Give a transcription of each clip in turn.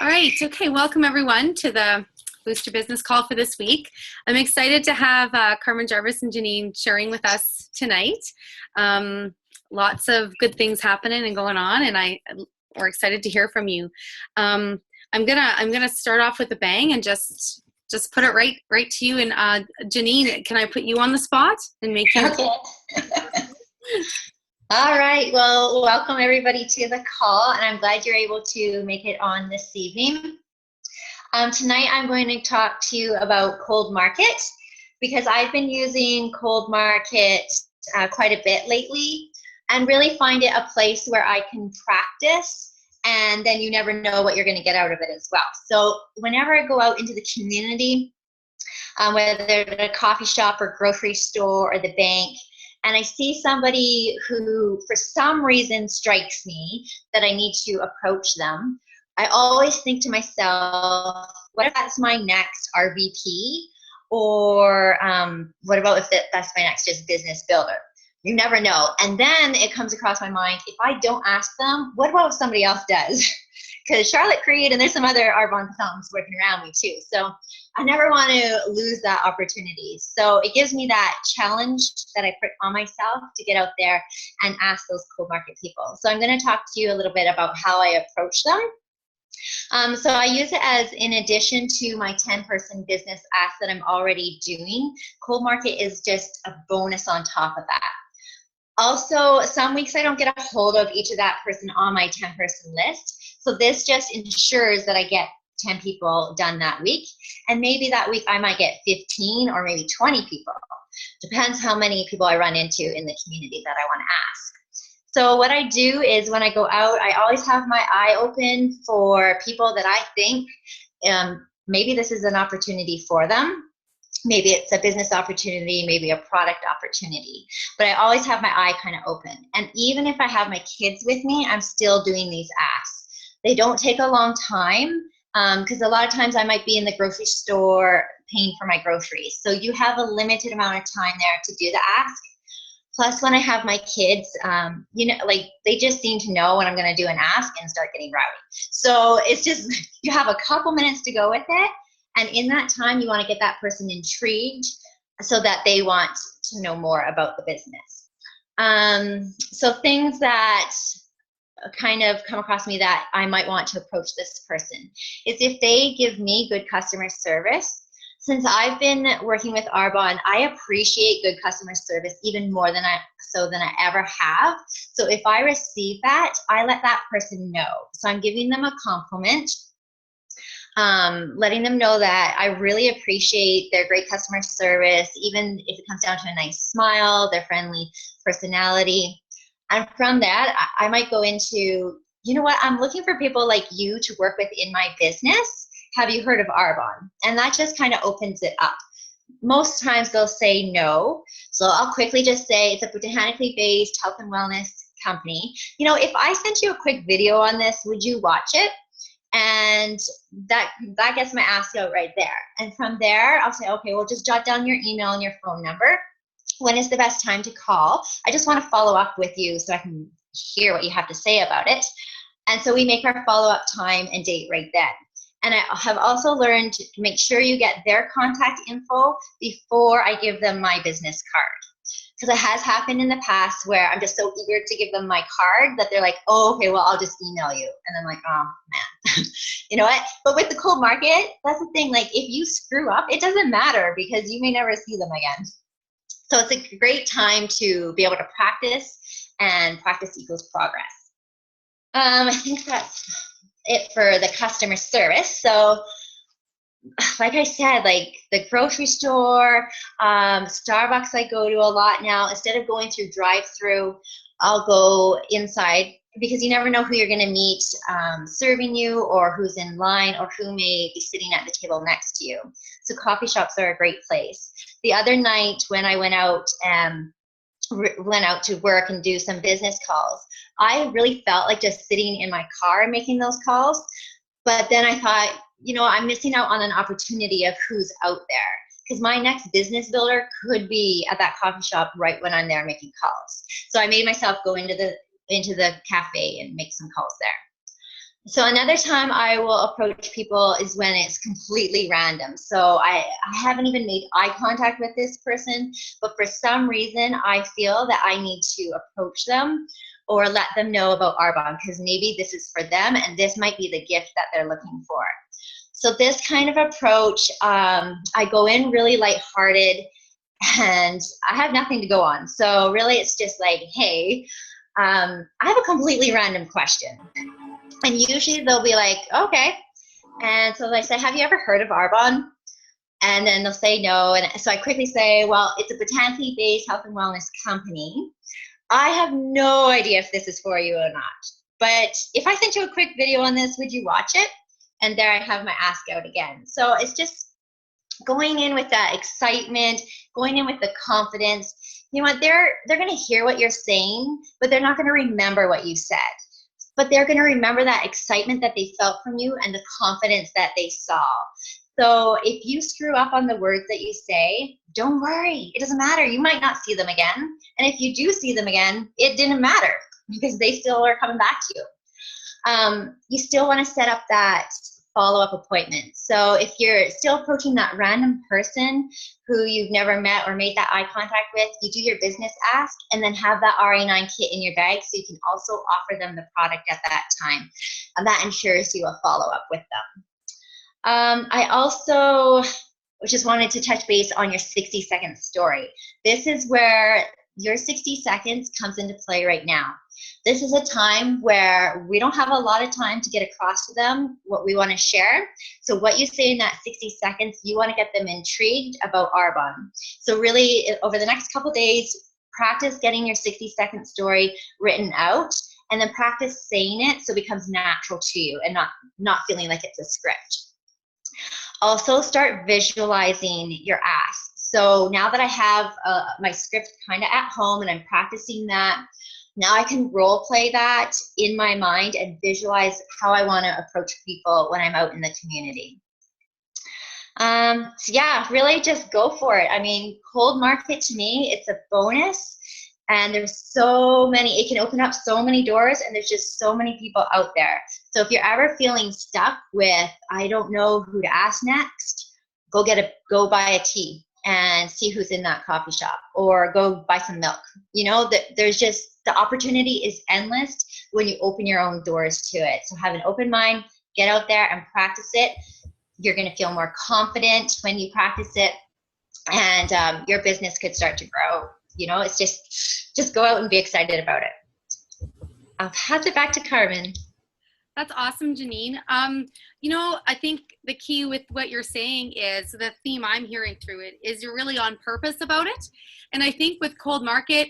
All right. Okay. Welcome, everyone, to the Boost Your Business call for this week. I'm excited to have Carmen Jarvis and Janine sharing with us tonight. Lots of good things happening and going on, and we're excited to hear from you. I'm gonna start off with a bang and just put it right to you. And Janine, can I put you on the spot and make you? Okay. All right. Well, welcome everybody to the call, and I'm glad you're able to make it on this evening. Tonight I'm going to talk to you about Cold Market because I've been using Cold Market quite a bit lately and really find it a place where I can practice, and then you never know what you're going to get out of it as well. So whenever I go out into the community, whether at a coffee shop or grocery store or the bank, and I see somebody who for some reason strikes me that I need to approach them, I always think to myself, what if that's my next RVP? Or what about if that's my next just business builder? You never know. And then it comes across my mind, if I don't ask them, what about if somebody else does? Because Charlotte Creed and there's some other Arbonne consultants working around me too. So I never want to lose that opportunity. So it gives me that challenge that I put on myself to get out there and ask those cold market people. So I'm going to talk to you a little bit about how I approach them. So I use it as in addition to my 10-person business ask that I'm already doing. Cold market is just a bonus on top of that. Also, some weeks I don't get a hold of each of that person on my 10-person list. So this just ensures that I get 10 people done that week. And maybe that week I might get 15 or maybe 20 people. Depends how many people I run into in the community that I want to ask. So what I do is when I go out, I always have my eye open for people that I think maybe this is an opportunity for them. Maybe it's a business opportunity, maybe a product opportunity, but I always have my eye kind of open. And even if I have my kids with me, I'm still doing these asks. They don't take a long time because a lot of times I might be in the grocery store paying for my groceries. So you have a limited amount of time there to do the ask. Plus when I have my kids, like they just seem to know when I'm going to do an ask and start getting rowdy. So it's just, you have a couple minutes to go with it. And in that time, you want to get that person intrigued so that they want to know more about the business. So things that kind of come across me that I might want to approach this person is if they give me good customer service. Since I've been working with Arbonne, I appreciate good customer service even more than I ever have. So if I receive that, I let that person know. So I'm giving them a compliment. Letting them know that I really appreciate their great customer service, even if it comes down to a nice smile, their friendly personality. And from that, I might go into, you know what, I'm looking for people like you to work with in my business. Have you heard of Arbonne? And that just kind of opens it up. Most times they'll say no. So I'll quickly just say it's a botanically based health and wellness company. You know, if I sent you a quick video on this, would you watch it? And that gets my ask out right there. And from there, I'll say, okay, well, just jot down your email and your phone number. When is the best time to call? I just want to follow up with you so I can hear what you have to say about it. And so we make our follow-up time and date right then. And I have also learned to make sure you get their contact info before I give them my business card. Because it has happened in the past where I'm just so eager to give them my card that they're like, oh, okay, well, I'll just email you. And I'm like, oh, man. You know what? But with the cold market, that's the thing. Like, if you screw up, it doesn't matter because you may never see them again. So it's a great time to be able to practice, and practice equals progress. I think that's it for the customer service. So like I said, like the grocery store, Starbucks I go to a lot now. Instead of going through drive-through, I'll go inside because you never know who you're going to meet serving you, or who's in line, or who may be sitting at the table next to you. So coffee shops are a great place. The other night when I went out to work and do some business calls, I really felt like just sitting in my car and making those calls. But then I thought, you know, I'm missing out on an opportunity of who's out there, because my next business builder could be at that coffee shop right when I'm there making calls. So I made myself go into the cafe and make some calls there. So another time I will approach people is when it's completely random. So I haven't even made eye contact with this person, but for some reason I feel that I need to approach them or let them know about Arbonne, because maybe this is for them and this might be the gift that they're looking for. So this kind of approach, I go in really lighthearted and I have nothing to go on. So really it's just like, hey, I have a completely random question. And usually they'll be like, okay. And so I say, have you ever heard of Arbonne? And then they'll say no. And so I quickly say, well, it's a botanically based health and wellness company. I have no idea if this is for you or not. But if I sent you a quick video on this, would you watch it? And there I have my ask out again. So it's just going in with that excitement, going in with the confidence. You know what, they're going to hear what you're saying, but they're not going to remember what you said. But they're going to remember that excitement that they felt from you and the confidence that they saw. So if you screw up on the words that you say, don't worry. It doesn't matter. You might not see them again. And if you do see them again, it didn't matter because they still are coming back to you. You still want to set up that follow-up appointment. So if you're still approaching that random person who you've never met or made that eye contact with, you do your business ask and then have that RA9 kit in your bag so you can also offer them the product at that time. And that ensures you a follow-up with them. I also just wanted to touch base on your 60-second story. This is where your 60 seconds comes into play right now. This is a time where we don't have a lot of time to get across to them what we want to share. So what you say in that 60 seconds, you want to get them intrigued about Arbonne. So really, over the next couple days, practice getting your 60-second story written out, and then practice saying it so it becomes natural to you and not feeling like it's a script. Also, start visualizing your ask. So now that I have my script kind of at home and I'm practicing that, now I can role play that in my mind and visualize how I want to approach people when I'm out in the community. So yeah, really just go for it. I mean, cold market to me, it's a bonus, and there's so many, it can open up so many doors, and there's just so many people out there. So if you're ever feeling stuck with, I don't know who to ask next, go buy a tea and see who's in that coffee shop, or go buy some milk. You know, there's just, the opportunity is endless when you open your own doors to it. So have an open mind, get out there and practice it. You're going to feel more confident when you practice it, and your business could start to grow. You know, it's just go out and be excited about it. I'll pass it back to Carmen. That's awesome, Janine. You know, I think the key with what you're saying is the theme I'm hearing through it is you're really on purpose about it. And I think with cold market,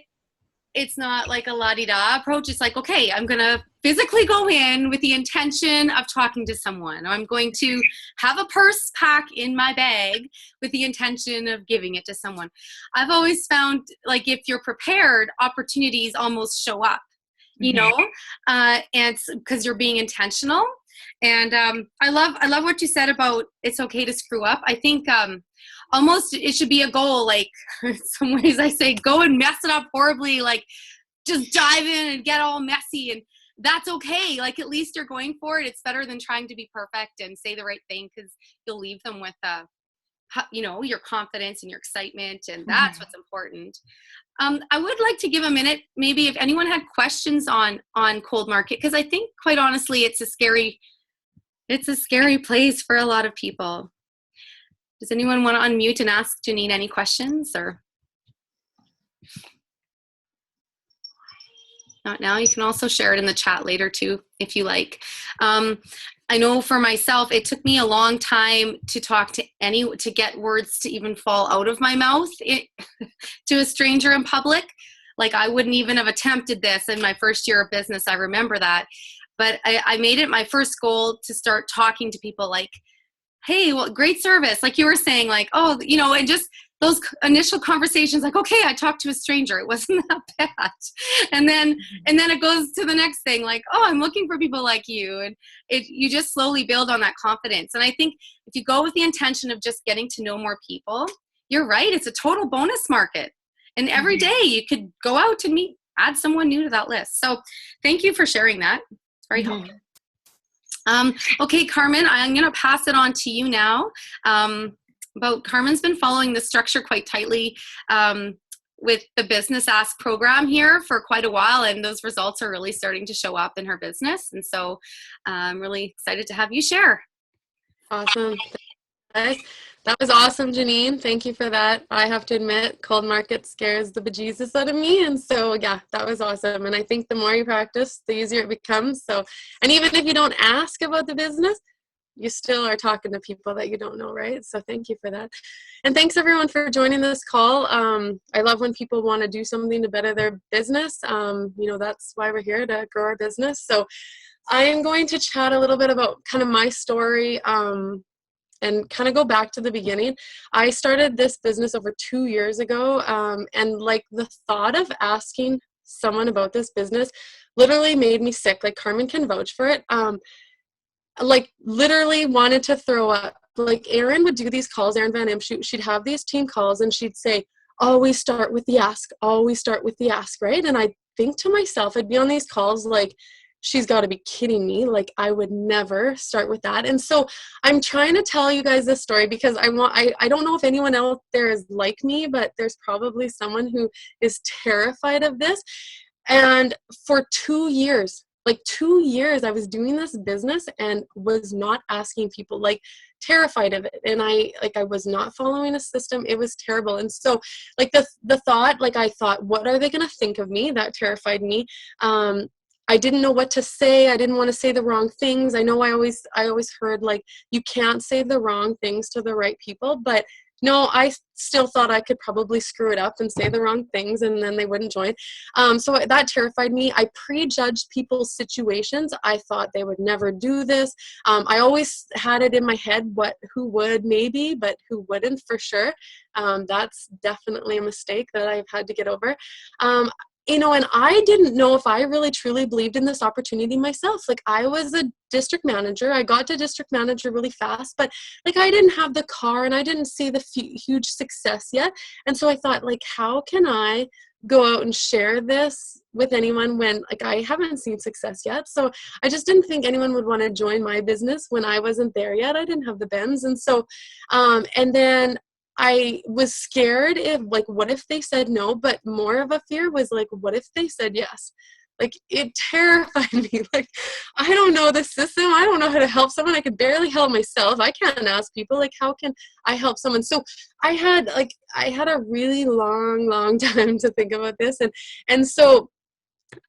it's not like a la-di-da approach. It's like, okay, I'm going to physically go in with the intention of talking to someone. I'm going to have a purse pack in my bag with the intention of giving it to someone. I've always found, like, if you're prepared, opportunities almost show up, you know, and because you're being intentional. And I love what you said about it's okay to screw up. I think almost it should be a goal. Like, in some ways I say, go and mess it up horribly. Like, just dive in and get all messy, and that's okay. Like, at least you're going for it. It's better than trying to be perfect and say the right thing, because you'll leave them with you know, your confidence and your excitement, and that's what's important. I would like to give a minute, maybe if anyone had questions on cold market, because I think, quite honestly, it's a scary place for a lot of people. Does anyone want to unmute and ask Janine any questions, or not now? You can also share it in the chat later too, if you like. I know for myself, it took me a long time to to get words to even fall out of my mouth to a stranger in public. Like, I wouldn't even have attempted this in my first year of business. I remember that. But I made it my first goal to start talking to people like, hey, well, great service. Like you were saying, like, oh, you know, and just those initial conversations, like, okay, I talked to a stranger. It wasn't that bad. And then it goes to the next thing, like, oh, I'm looking for people like you. And you just slowly build on that confidence. And I think if you go with the intention of just getting to know more people, you're right. It's a total bonus market. And every day you could go out and add someone new to that list. So thank you for sharing that. It's very helpful. Okay, Carmen, I'm going to pass it on to you now. But Carmen's been following the structure quite tightly with the Business Ask program here for quite a while, and those results are really starting to show up in her business. And so I'm really excited to have you share. Awesome. Guys. That was awesome, Janine. Thank you for that. I have to admit, cold market scares the bejesus out of me. And so, yeah, that was awesome. And I think the more you practice, the easier it becomes. So, and even if you don't ask about the business, you still are talking to people that you don't know, right? So thank you for that. And thanks everyone for joining this call. I love when people want to do something to better their business. That's why we're here, to grow our business. So I am going to chat a little bit about kind of my story, and kind of go back to the beginning. I started this business over 2 years ago, and like the thought of asking someone about this business literally made me sick. Like Carmen can vouch for it. Like literally wanted to throw up. Like Erin would do these calls, Erin Van Imp, she'd have these team calls and she'd say, always start with the ask, always start with the ask, right? And I think to myself, I'd be on these calls like, she's got to be kidding me. Like I would never start with that. And so I'm trying to tell you guys this story because I don't know if anyone out there is like me, but there's probably someone who is terrified of this. And for 2 years, like 2 years, I was doing this business and was not asking people, like terrified of it. And I was not following a system. It was terrible. And so like the thought, like I thought, what are they going to think of me? That terrified me. I didn't know what to say. I didn't want to say the wrong things. I know I always heard like, you can't say the wrong things to the right people, but no, I still thought I could probably screw it up and say the wrong things and then they wouldn't join. So that terrified me. I prejudged people's situations. I thought they would never do this. I always had it in my head who would maybe, but who wouldn't for sure. That's definitely a mistake that I've had to get over. And I didn't know if I really truly believed in this opportunity myself. Like I was a district manager. I got to district manager really fast, but like I didn't have the car and I didn't see the huge success yet. And so I thought like, how can I go out and share this with anyone when like I haven't seen success yet? So I just didn't think anyone would want to join my business when I wasn't there yet. I didn't have the bends. And so, and then I was scared what if they said no, but more of a fear was like, what if they said yes? Like it terrified me. Like, I don't know the system. I don't know how to help someone. I could barely help myself. I can't ask people, like, how can I help someone? So I had a really long time to think about this. And so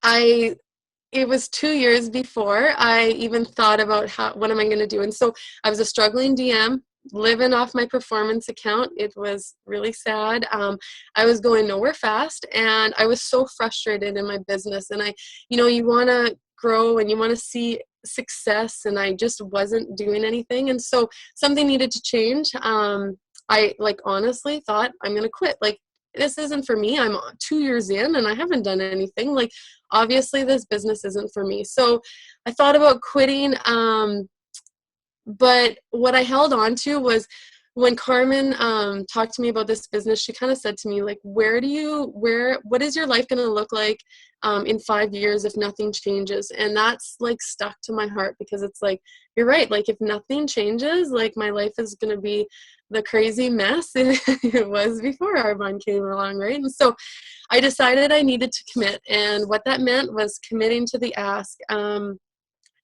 it was 2 years before I even thought about what am I going to do? And so I was a struggling DM, living off my performance account. It was really sad. I was going nowhere fast and I was so frustrated in my business. And you want to grow and you want to see success and I just wasn't doing anything. And so something needed to change. I honestly thought I'm going to quit. Like, this isn't for me. I'm 2 years in and I haven't done anything. Like, obviously this business isn't for me. So I thought about quitting. But what I held on to was when Carmen talked to me about this business, she kind of said to me, like, what is your life going to look like in 5 years if nothing changes? And that's like stuck to my heart because it's like, you're right. Like if nothing changes, like my life is going to be the crazy mess it was before Arbonne came along, right? And so I decided I needed to commit. And what that meant was committing to the ask.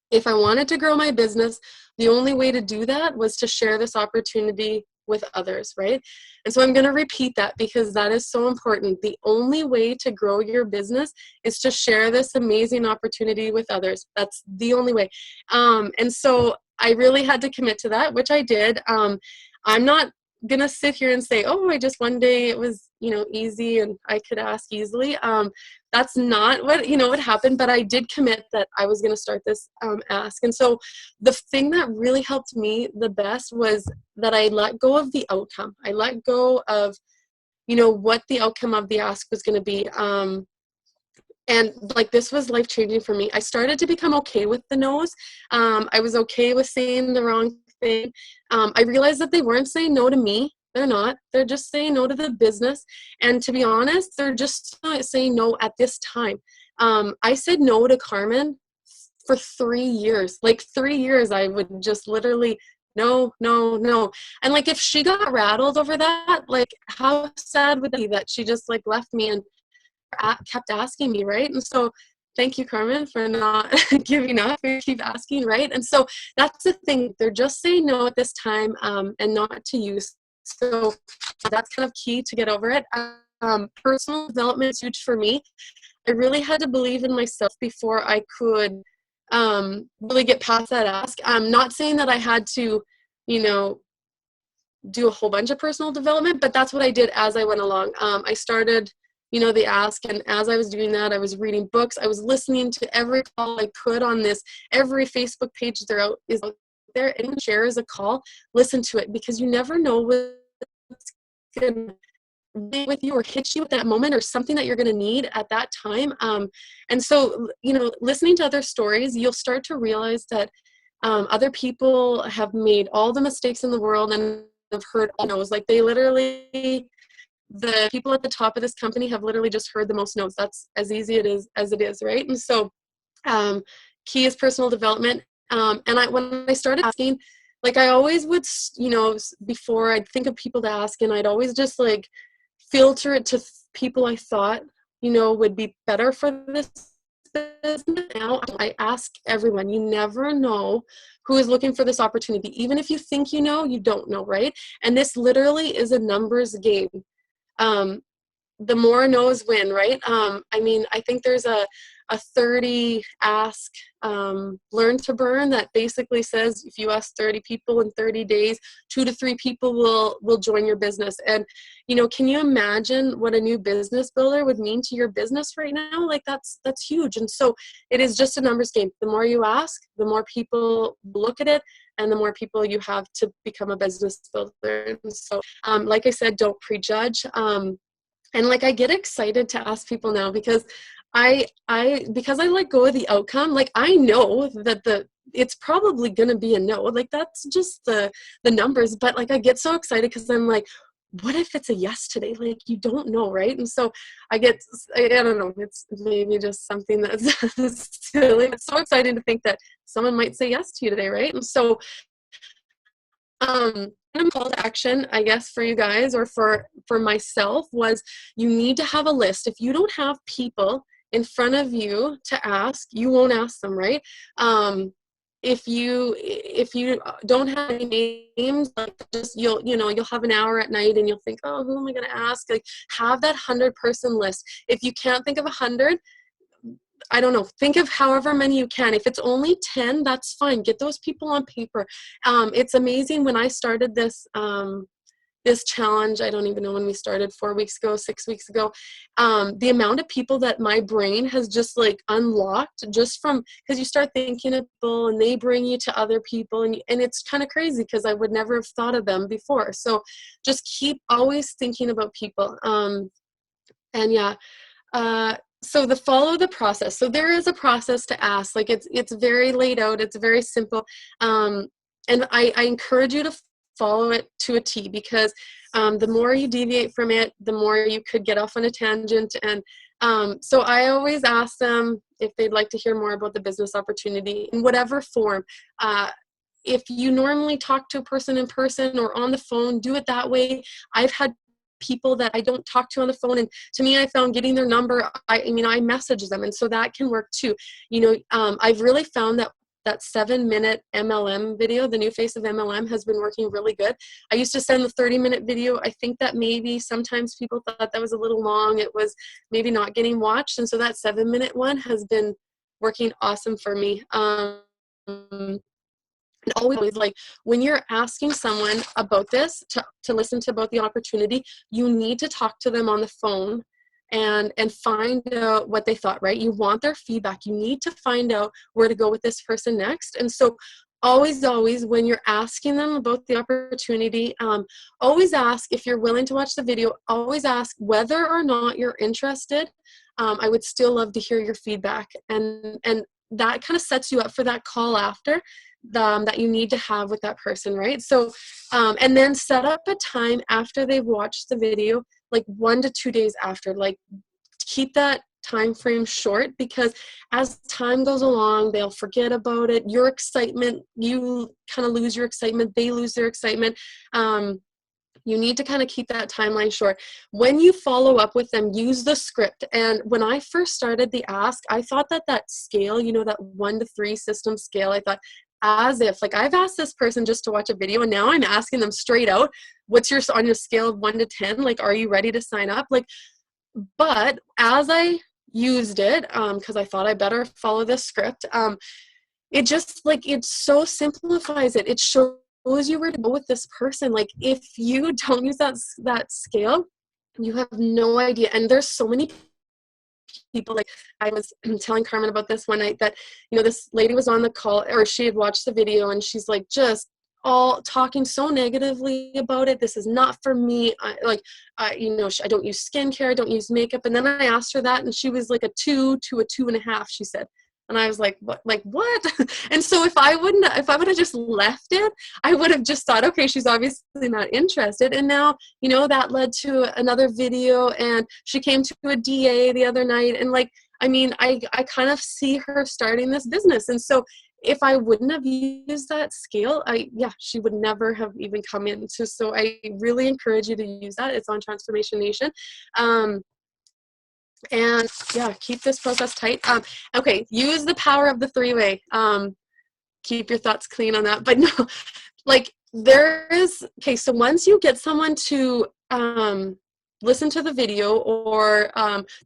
If I wanted to grow my business, the only way to do that was to share this opportunity with others, right? And so I'm going to repeat that because that is so important. The only way to grow your business is to share this amazing opportunity with others. That's the only way. And so I really had to commit to that, which I did. I'm not going to sit here and say, oh, one day it was, easy and I could ask easily. That's not what happened, but I did commit that I was going to start this ask. And so the thing that really helped me the best was that I let go of the outcome. I let go of, what the outcome of the ask was going to be. And like, this was life-changing for me. I started to become okay with the no's. I was okay with saying the wrong thing. I realized that they weren't saying no to me. They're not. They're just saying no to the business. And to be honest, they're just saying no at this time. I said no to Carmen for 3 years. Like 3 years, I would just literally, no, no, no. And like, if she got rattled over that, like how sad would it be that she just like left me and kept asking me, right? And so thank you, Carmen, for not giving up and keep asking, right? And so that's the thing. They're just saying no at this time, and not to you. So that's kind of key to get over it. Personal development is huge for me. I really had to believe in myself before I could really get past that ask. I'm not saying that I had to, you know, do a whole bunch of personal development, but that's what I did as I went along. I started, you know, the ask, and as I was doing that, I was reading books. I was listening to every call I could on this. Every Facebook page is out there. Anyone shares a call, listen to it, because you never know what's going to be with you or hit you at that moment, or something that you're going to need at that time. And so, you know, listening to other stories, you'll start to realize that other people have made all the mistakes in the world and have heard all no's. Like they literally, the people at the top of this company have literally just heard the most no's. That's as easy as it is, right? And so key is personal development. And when I started asking, like I always would, you know, before I'd think of people to ask, and I'd always just like filter it to people I thought, you know, would be better for this business. Now I ask everyone. You never know who is looking for this opportunity. Even if you think you know, you don't know, right? And this literally is a numbers game. The more no's win, right? I mean, I think there's a 30 ask, learn to burn, that basically says if you ask 30 people in 30 days, 2 to 3 people will join your business. And, you know, can you imagine what a new business builder would mean to your business right now? Like that's huge. And so it is just a numbers game. The more you ask, the more people look at it, and the more people you have to become a business builder. And so, like I said, don't prejudge. And like I get excited to ask people now because because I let go of the outcome. Like I know that it's probably gonna be a no. Like that's just the numbers. But like I get so excited because I'm like, what if it's a yes today? Like you don't know, right? And so I don't know. It's maybe just something that's silly. It's so exciting to think that someone might say yes to you today, right? And so call to action, I guess, for you guys or for myself was you need to have a list. If you don't have people in front of you to ask, you won't ask them, right? If you don't have any names, like just you'll have an hour at night and you'll think, oh, who am I going to ask? Like have that 100-person list. If you can't think of 100, I don't know, think of however many you can. If it's only 10, that's fine. Get those people on paper. It's amazing. When I started this challenge, I don't even know when we started, 4 weeks ago, 6 weeks ago, the amount of people that my brain has just like unlocked just from, because you start thinking of people and they bring you to other people, and it's kind of crazy because I would never have thought of them before. So just keep always thinking about people. And yeah, so follow the process. So there is a process to ask. Like it's very laid out. It's very simple. And I encourage you to follow it to a T, because the more you deviate from it, the more you could get off on a tangent. And so I always ask them if they'd like to hear more about the business opportunity in whatever form. If you normally talk to a person in person or on the phone, do it that way. I've had people that I don't talk to on the phone, and to me, I found getting their number, I message them, and so that can work too. I've really found that 7-minute MLM video, the new face of MLM, has been working really good. I used to send the 30-minute video. I think that maybe sometimes people thought that was a little long. It was maybe not getting watched, and so that 7-minute one has been working awesome for me. And always, like, when you're asking someone about this, to listen to about the opportunity, you need to talk to them on the phone and find out what they thought, right? You want their feedback. You need to find out where to go with this person next. And so always, when you're asking them about the opportunity, always ask if you're willing to watch the video. Always ask whether or not you're interested. I would still love to hear your feedback. And that kind of sets you up for that call after that you need to have with that person, right? So, and then set up a time after they've watched the video, like 1 to 2 days after. Like keep that time frame short, because as time goes along, they'll forget about it. Your excitement, you kind of lose your excitement, they lose their excitement. You need to kind of keep that timeline short. When you follow up with them, use the script. And when I first started the ask, I thought that scale, that 1 to 3 system scale, I thought, as if, like, I've asked this person just to watch a video, and now I'm asking them straight out, what's on your scale of 1 to 10? Like, are you ready to sign up? Like, but as I used it, because I thought I better follow this script, it just, like, it so simplifies it. It shows you where to go with this person. Like, if you don't use that scale, you have no idea. And there's so many people, like, I was telling Carmen about this one night, that this lady was on the call, or she had watched the video, and she's like, just all talking so negatively about it. This is not for me. I don't use skincare, I don't use makeup. And then I asked her that, and she was like a 2 to a 2.5, she said. And I was like, what? And so if I would have just left it, I would have just thought, okay, she's obviously not interested. And now, that led to another video, and she came to a DA the other night. And I kind of see her starting this business. And so if I wouldn't have used that scale, she would never have even come into. So I really encourage you to use that. It's on Transformation Nation. And yeah, keep this process tight. Okay, use the power of the 3-way. Keep your thoughts clean on that. But no, like, so once you get someone to listen to the video or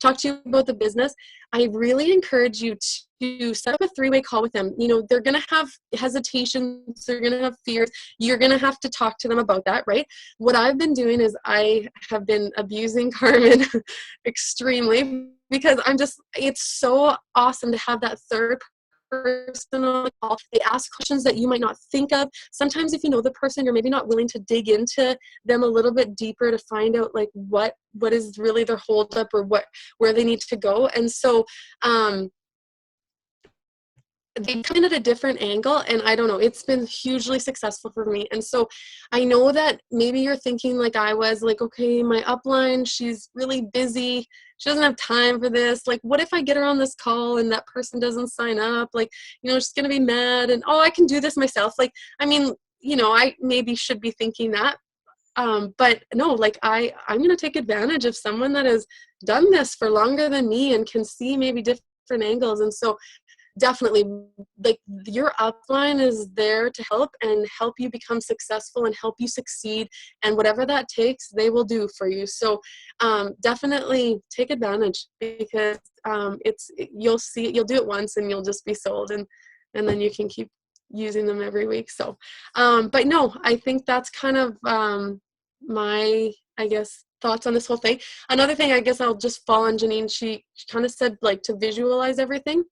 talk to you about the business, I really encourage you to set up a 3-way call with them. They're going to have hesitations, they're going to have fears. You're going to have to talk to them about that, right? What I've been doing is I have been abusing Carmen extremely, because it's so awesome to have that third person on the call. They ask questions that you might not think of. Sometimes if you know the person, you're maybe not willing to dig into them a little bit deeper to find out, like, what is really their holdup, or where they need to go. And so they come in at a different angle, and I don't know, it's been hugely successful for me. And so I know that maybe you're thinking, like I was, like, okay, my upline, she's really busy, she doesn't have time for this. Like, what if I get her on this call and that person doesn't sign up? Like, she's going to be mad, and, oh, I can do this myself. Like, I maybe should be thinking that. But no, like, I'm going to take advantage of someone that has done this for longer than me and can see maybe different angles. And so definitely, like, your upline is there to help you become successful and help you succeed, and whatever that takes, they will do for you. So definitely take advantage, because you'll do it once and you'll just be sold, and then you can keep using them every week. So but no, I think that's kind of my, I guess, thoughts on this whole thing. Another thing, I guess I'll just fall on Janine. She kind of said, like, to visualize everything.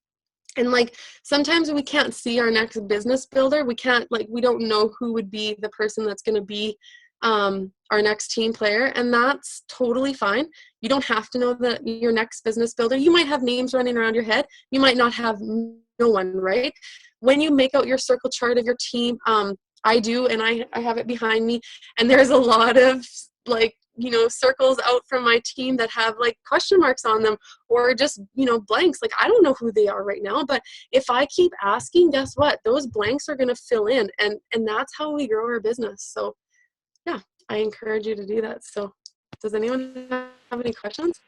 And, like, sometimes we can't see our next business builder. We can't, like, we don't know who would be the person that's going to be our next team player. And that's totally fine. You don't have to know your next business builder. You might have names running around your head. You might not have no one, right? When you make out your circle chart of your team, I do, and I have it behind me. And there's a lot of, like, circles out from my team that have, like, question marks on them, or just, blanks. Like, I don't know who they are right now, but if I keep asking, guess what? Those blanks are going to fill in, and that's how we grow our business. So yeah, I encourage you to do that. So does anyone have any questions?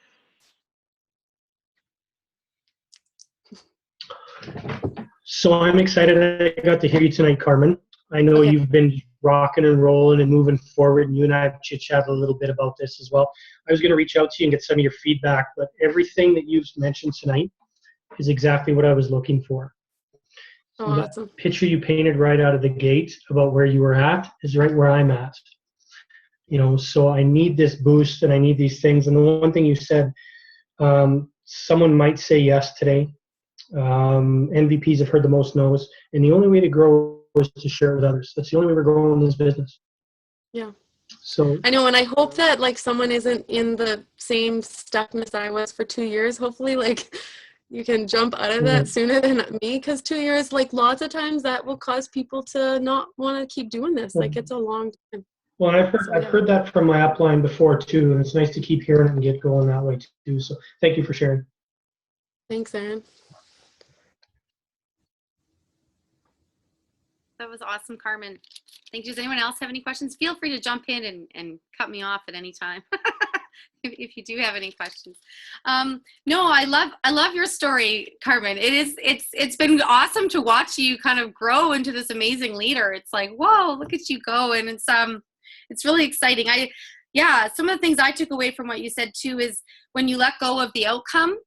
So I'm excited I got to hear you tonight, Carmen. I know you've been rocking and rolling and moving forward, and you and I have chit-chatted a little bit about this as well. I was going to reach out to you and get some of your feedback, but everything that you've mentioned tonight is exactly what I was looking for. So awesome. That picture you painted right out of the gate about where you were at is right where I'm at. So I need this boost, and I need these things. And the one thing you said, someone might say yes today. MVPs have heard the most no's, and the only way to grow is to share it with others. That's the only way we're growing in this business. Yeah. So I know, and I hope that, like, someone isn't in the same stuckness I was for 2 years. Hopefully, like, you can jump out of that sooner than me, because 2 years, like, lots of times that will cause people to not want to keep doing this. Like, it's a long time. Well, I've heard that from my upline before too, and it's nice to keep hearing it and get going that way too. So thank you for sharing. Thanks, Erin. That was awesome, Carmen. Thank you. Does anyone else have any questions? Feel free to jump in and cut me off at any time if you do have any questions. No, I love your story, Carmen. It's been awesome to watch you kind of grow into this amazing leader. It's like, whoa, look at you go, and it's really exciting. Some of the things I took away from what you said too is when you let go of the outcome.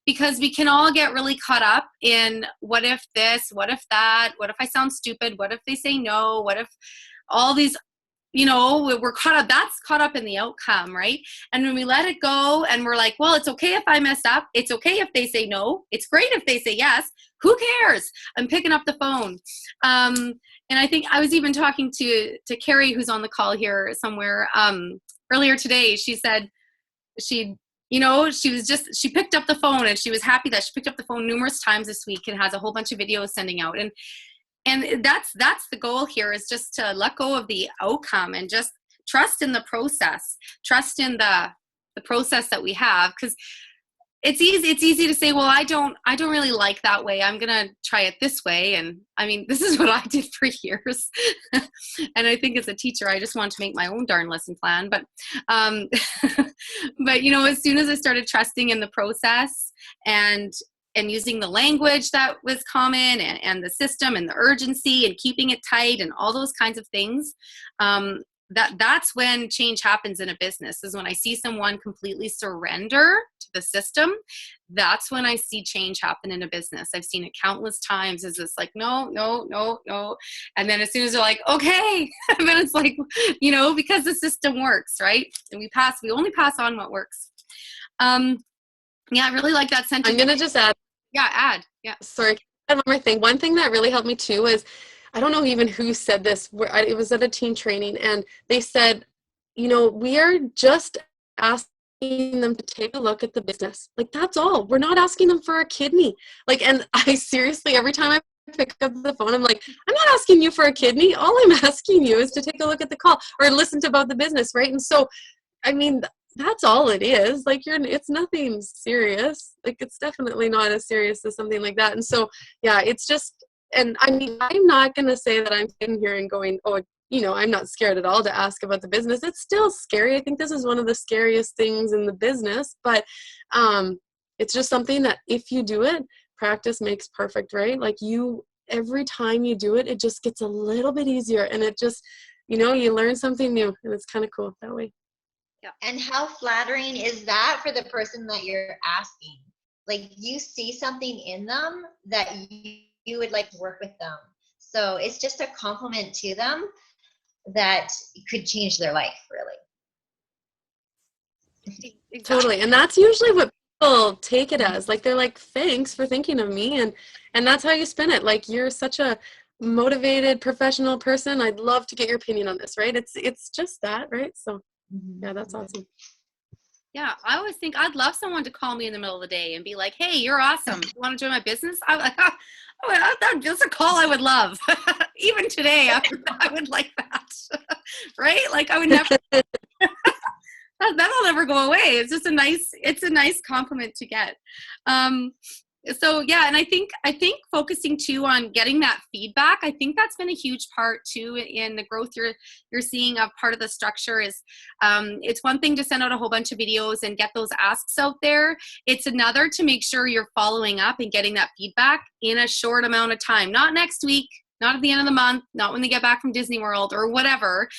Because we can all get really caught up in what if this, what if that, what if I sound stupid, what if they say no, what if all these, we're caught up, that's caught up in the outcome, right? And when we let it go and we're like, well, it's okay if I mess up, it's okay if they say no, it's great if they say yes, who cares? I'm picking up the phone. And I think I was even talking to Carrie, who's on the call here somewhere, earlier today. She said she picked up the phone, and she was happy that she picked up the phone numerous times this week and has a whole bunch of videos sending out. And that's the goal here, is just to let go of the outcome and just trust in the process, trust in the process that we have. Because it's easy to say, well, I don't really like that way, I'm gonna try it this way. And I mean, this is what I did for years. And I think as a teacher, I just wanted to make my own darn lesson plan. But but as soon as I started trusting in the process and using the language that was common, and the system and the urgency and keeping it tight and all those kinds of things, that's when change happens in a business, is when I see someone completely surrender to the system. That's when I see change happen in a business. I've seen it countless times. Is this like, no. And then as soon as they're like, okay, and then it's like, because the system works, right? And we only pass on what works. I really like that sentence. I'm going to just add. Yeah, add. Yeah. Sorry, add one more thing. One thing that really helped me too was, I don't know even who said this, it was at a team training, and they said, we are just asking them to take a look at the business. Like, that's all. We're not asking them for a kidney. Like, and I seriously, every time I pick up the phone, I'm like, I'm not asking you for a kidney. All I'm asking you is to take a look at the call or listen to about the business, right? And so, I mean, that's all it is. Like, it's nothing serious. Like, it's definitely not as serious as something like that. And so, yeah, it's just, and I mean, I'm not going to say that I'm sitting here and going, oh, I'm not scared at all to ask about the business. It's still scary. I think this is one of the scariest things in the business, but it's just something that if you do it, practice makes perfect, right? Like, every time you do it, it just gets a little bit easier, and it just, you learn something new, and it's kind of cool that way. Yeah. And how flattering is that for the person that you're asking? Like, you see something in them that you would like to work with them. So it's just a compliment to them that could change their life, really. Exactly. Totally. And that's usually what people take it as. Like, they're like, thanks for thinking of me. And that's how you spin it. Like, you're such a motivated professional person. I'd love to get your opinion on this, right? It's just that, right? So yeah, that's awesome. Yeah, I always think I'd love someone to call me in the middle of the day and be like, hey, you're awesome. You want to join my business? That's a call I would love. Even today, I would like that. Right? Like, I would never, that'll never go away. It's just a nice compliment to get. So yeah, and I think focusing too on getting that feedback, I think that's been a huge part too in the growth you're seeing of part of the structure. Is it's one thing to send out a whole bunch of videos and get those asks out there. It's another to make sure you're following up and getting that feedback in a short amount of time, not next week, not at the end of the month, not when they get back from Disney World or whatever,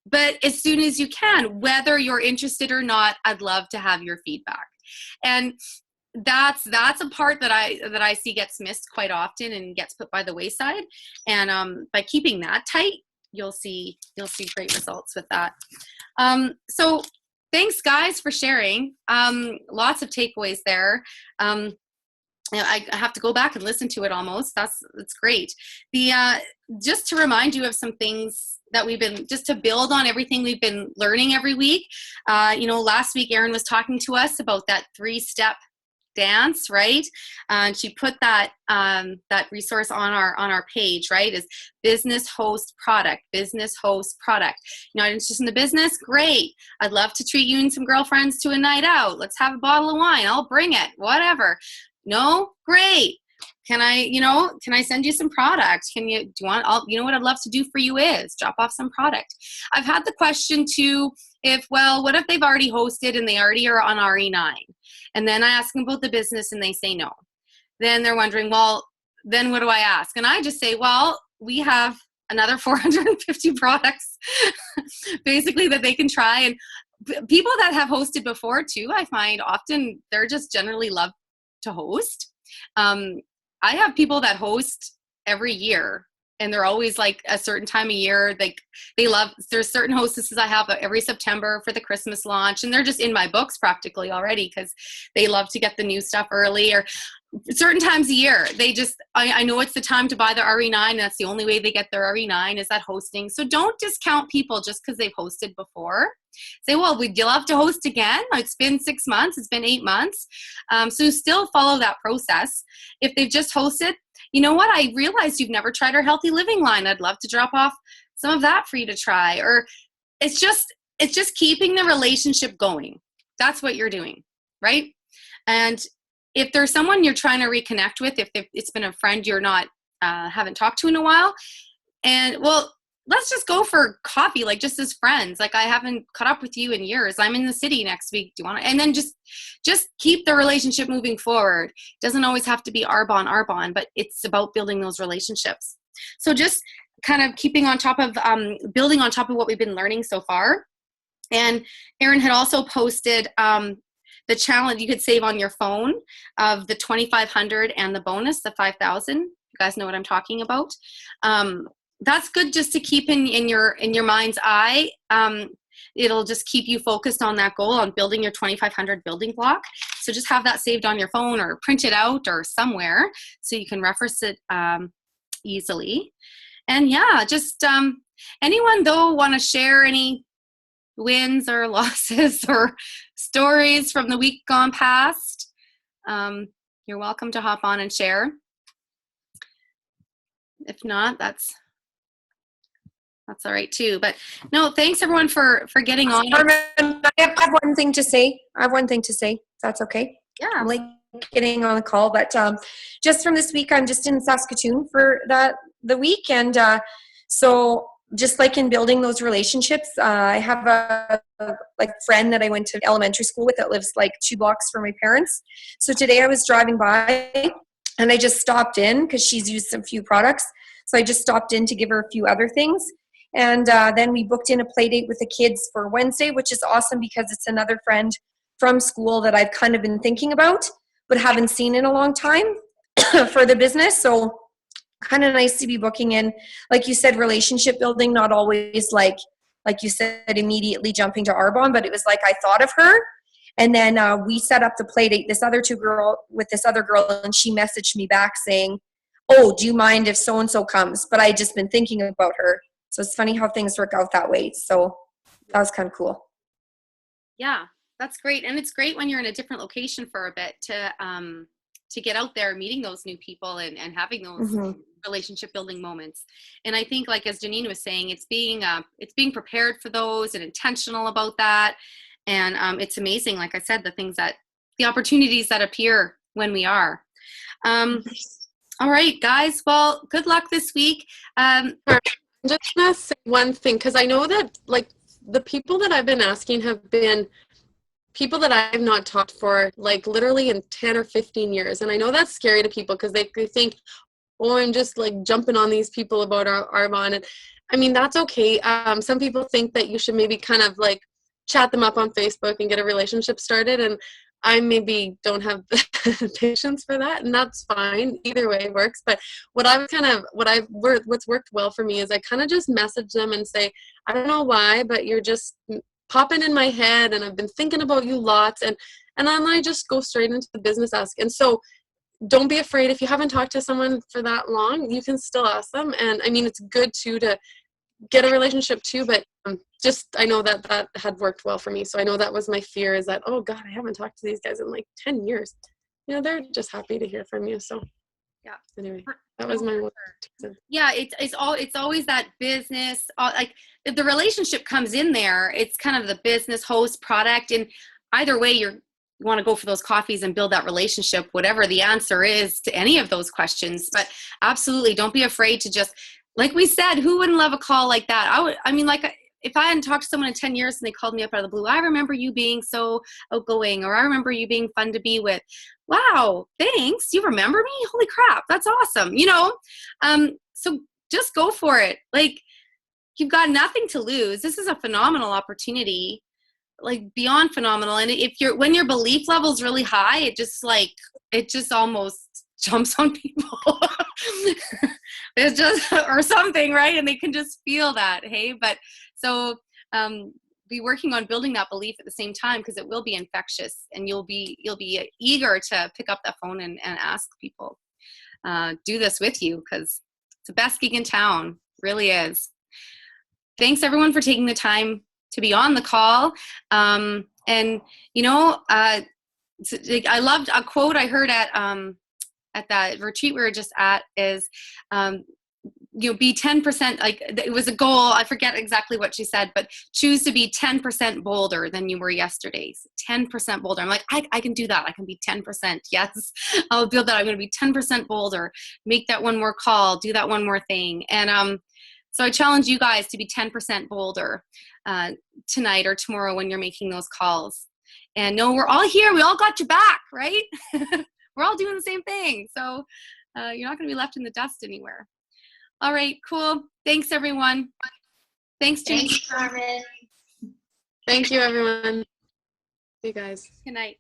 but as soon as you can, whether you're interested or not. I'd love to have your feedback. And that's a part that I see gets missed quite often and gets put by the wayside. And by keeping that tight, you'll see great results with that. So thanks guys for sharing. Lots of takeaways there. I have to go back and listen to it almost. That's great. Just to remind you of some things that just to build on everything we've been learning every week. Last week Erin was talking to us about that 3-step dance, right? And she put that resource on our page, right? Is business, host, product, business, host, product. You're not interested in the business? Great. I'd love to treat you and some girlfriends to a night out. Let's have a bottle of wine. I'll bring it, whatever. No? Great. Can I send you some product? Do you want, what I'd love to do for you is drop off some product. I've had the question too, what if they've already hosted and they already are on RE9? And then I ask them about the business and they say no. Then they're wondering, well, then what do I ask? And I just say, well, we have another 450 products basically that they can try. And people that have hosted before too, I find often they're just generally love to host. I have people that host every year and they're always like a certain time of year. There's certain hostesses I have every September for the Christmas launch, and they're just in my books practically already because they love to get the new stuff early. Or certain times a year, I know it's the time to buy the RE9. That's the only way they get their RE9 is that hosting. So don't discount people just because they've hosted before. Say, well, would you love to host again? It's been 6 months. It's been 8 months. So still follow that process. If they've just hosted, you know what? I realized you've never tried our healthy living line. I'd love to drop off some of that for you to try. Or it's just keeping the relationship going. That's what you're doing, right? And if there's someone you're trying to reconnect with, if it's been a friend you're not haven't talked to in a while, and well, let's just go for coffee, like just as friends. Like I haven't caught up with you in years. I'm in the city next week. Do you want to? And then just keep the relationship moving forward. It doesn't always have to be Arbonne, but it's about building those relationships. So just kind of keeping on top of building on top of what we've been learning so far. And Erin had also posted the challenge you could save on your phone of the 2,500 and the bonus, the 5,000. You guys know what I'm talking about. That's good just to keep in your mind's eye. It'll just keep you focused on that goal, on building your 2,500 building block. So just have that saved on your phone or print it out or somewhere so you can reference it easily. And yeah, just anyone though want to share any wins or losses or stories from the week gone past, you're welcome to hop on and share. If not, that's all right too. But no, thanks everyone for getting on. Carmen, I have one thing to say. If that's okay. Yeah. I'm late getting on the call, but just from this week, I'm just in Saskatoon for the week, and so just like in building those relationships, I have a friend that I went to elementary school with that lives like 2 blocks from my parents. So today I was driving by and I just stopped in because she's used some few products. So I just stopped in to give her a few other things. And then we booked in a play date with the kids for Wednesday, which is awesome because it's another friend from school that I've kind of been thinking about, but haven't seen in a long time for the business. So kind of nice to be booking in, like you said, relationship building, not always like you said, immediately jumping to Arbonne, but it was like I thought of her. And then we set up the play date, this other girl, and she messaged me back saying, oh, do you mind if so-and-so comes? But I had just been thinking about her. So it's funny how things work out that way. So that was kind of cool. Yeah, that's great. And it's great when you're in a different location for a bit to get out there, meeting those new people and having those relationship building moments. And I think, like as Janine was saying, it's being prepared for those and intentional about that. And it's amazing, like I said, the opportunities that appear when we are. All right, guys. Well, good luck this week. I'm just gonna say one thing, because I know that like the people that I've been asking have been people that I've not talked for like literally in 10 or 15 years. And I know that's scary to people because they think, oh, I'm just like jumping on these people about Arbonne. And I mean, that's okay. Some people think that you should maybe kind of like chat them up on Facebook and get a relationship started. And I maybe don't have the patience for that, and that's fine. Either way works. But what's worked well for me is I kind of just message them and say, I don't know why, but you're just popping in my head, and I've been thinking about you lots, and then I just go straight into the business ask. And so don't be afraid. If you haven't talked to someone for that long, you can still ask them. And I mean, it's good too to get a relationship too, but just I know that had worked well for me. So I know that was my fear, is that, oh God, I haven't talked to these guys in like 10 years. You know, they're just happy to hear from you. So yeah. Anyway, that was my yeah. It's always that business, like if the relationship comes in there, it's kind of the business host product, and either way want to go for those coffees and build that relationship, whatever the answer is to any of those questions. But absolutely, don't be afraid to just, like we said, who wouldn't love a call like that? If I hadn't talked to someone in 10 years and they called me up out of the blue, I remember you being so outgoing, or I remember you being fun to be with. Wow, thanks. You remember me? Holy crap, that's awesome. So just go for it. Like, you've got nothing to lose. This is a phenomenal opportunity, like beyond phenomenal. And when your belief level is really high, it just almost jumps on people. It's just, or something, right? And they can just feel that. Hey, but so be working on building that belief at the same time, because it will be infectious, and you'll be eager to pick up that phone and ask people. Do this with you, because it's the best gig in town. Really is. Thanks everyone for taking the time to be on the call. I loved a quote I heard at that retreat we were just at is, be 10%, like it was a goal. I forget exactly what she said, but choose to be 10% bolder than you were yesterday. 10% bolder. I'm like, I can do that. I can be 10%. Yes, I'll build that. I'm going to be 10% bolder, make that one more call, do that one more thing. And, so I challenge you guys to be 10% bolder tonight or tomorrow when you're making those calls. And no, we're all here. We all got your back, right? We're all doing the same thing. So you're not going to be left in the dust anywhere. All right, cool. Thanks, everyone. Thanks, Jane. Thanks, Carmen. Thank you, everyone. See you guys. Good night.